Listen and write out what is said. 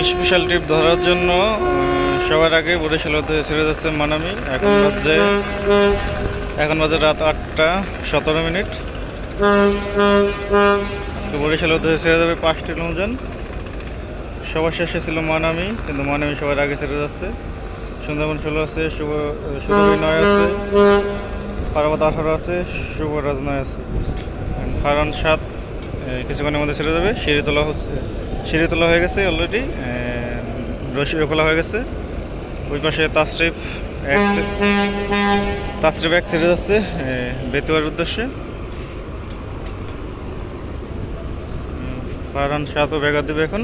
Special trip ধরার জন্য সবার আগে বরিশাল হতে ছেড়ে যাচ্ছে মানামি। এখন বাজে রাত 8:17। আজকে বরিশাল হতে ছেড়ে যাবে 5টি নৌযান। সবার শেষে ছিল মানামি, কিন্তু মানামি সবার আগে ছেড়ে যাচ্ছে। সুন্দরবন 16 আছে, সুরভি 9 আছে, পার্বত 18 আছে, শুভরাজ 9 আছে। ফারান 7 কিছুক্ষণের মধ্যে ছেড়ে যাবে। সিঁড়িতলা হয়ে গেছে অলরেডি, রশিও খোলা হয়ে গেছে। ওই পাশে তাসরিফ 1 ছেড়ে যাচ্ছে বেতুয়ার উদ্দেশ্যে। ফারহান 7ও ব্যাঘাত দেবে এখন।